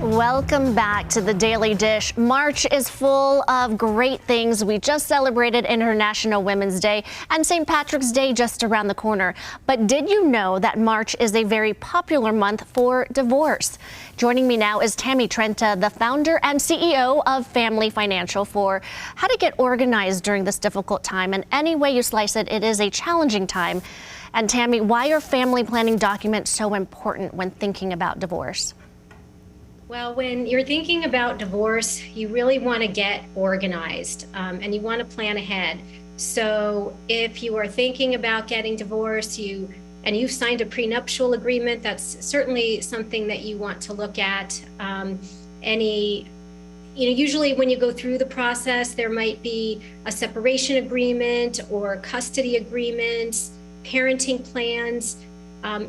Welcome back to the Daily Dish. March is full of great things. We just celebrated International Women's Day and St. Patrick's Day just around the corner. But did you know that March is a very popular month for divorce? Joining me now is Tammy Trenta, the founder and CEO of Family Financial, for how to get organized during this difficult time. And any way you slice it, it is a challenging time. And Tammy, why are family planning documents so important when thinking about divorce? Well, when you're thinking about divorce, you really want to get organized and you want to plan ahead. So if you are thinking about getting divorced, you've signed a prenuptial agreement, that's certainly something that you want to look at. Usually when you go through the process, there might be a separation agreement or custody agreements, parenting plans.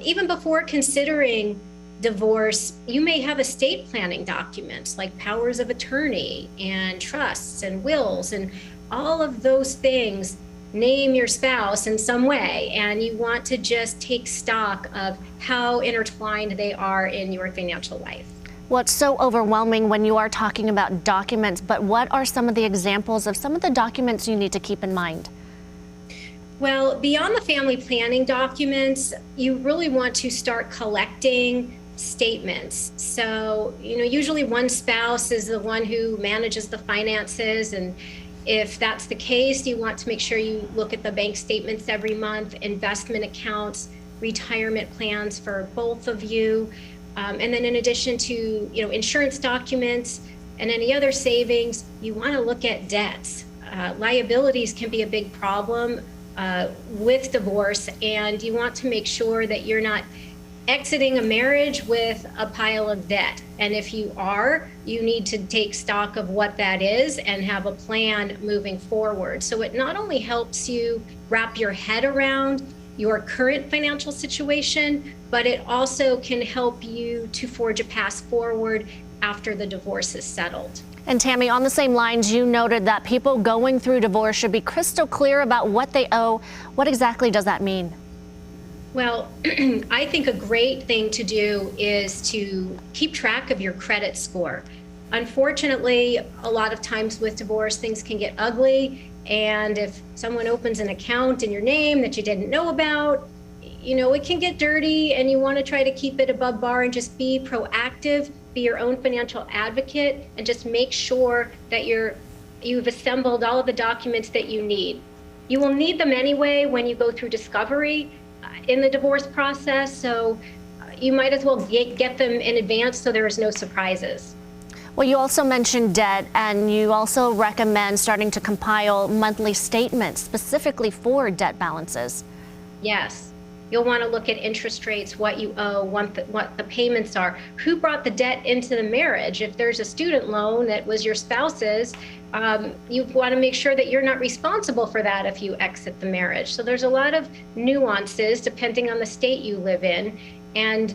Even before considering divorce, you may have estate planning documents like powers of attorney and trusts and wills, and all of those things name your spouse in some way, and you want to just take stock of how intertwined they are in your financial life. Well, it's so overwhelming when you are talking about documents, but what are some of the examples of some of the documents you need to keep in mind? Well, beyond the family planning documents, you really want to start collecting statements. So, usually one spouse is the one who manages the finances, and if that's the case, you want to make sure you look at the bank statements every month, investment accounts, retirement plans for both of you. And then in addition to, insurance documents and any other savings, you want to look at debts. Liabilities can be a big problem with divorce, and you want to make sure that you're not exiting a marriage with a pile of debt. And if you are, you need to take stock of what that is and have a plan moving forward. So it not only helps you wrap your head around your current financial situation, but it also can help you to forge a path forward after the divorce is settled. And Tammy, on the same lines, you noted that people going through divorce should be crystal clear about what they owe. What exactly does that mean? Well, I think a great thing to do is to keep track of your credit score. Unfortunately, a lot of times with divorce, things can get ugly. And if someone opens an account in your name that you didn't know about, it can get dirty, and you want to try to keep it above bar and just be proactive, be your own financial advocate, and just make sure that you've assembled all of the documents that you need. You will need them anyway when you go through discovery in the divorce process, so you might as well get them in advance so there is no surprises. Well, you also mentioned debt, and you also recommend starting to compile monthly statements specifically for debt balances. Yes. You'll want to look at interest rates, what you owe, what the payments are, who brought the debt into the marriage. If there's a student loan that was your spouse's, you want to make sure that you're not responsible for that if you exit the marriage. So there's a lot of nuances depending on the state you live in. And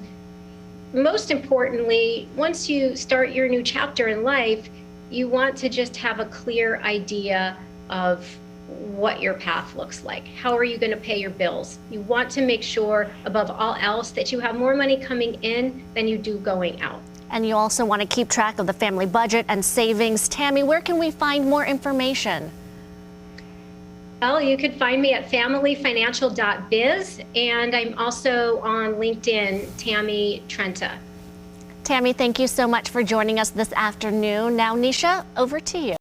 most importantly, once you start your new chapter in life, you want to just have a clear idea of what your path looks like. How are you going to pay your bills? You want to make sure, above all else, that you have more money coming in than you do going out. And you also want to keep track of the family budget and savings. Tammy, where can we find more information? Well, you could find me at familyfinancial.biz, and I'm also on LinkedIn, Tammy Trenta. Tammy, thank you so much for joining us this afternoon. Now, Nisha, over to you.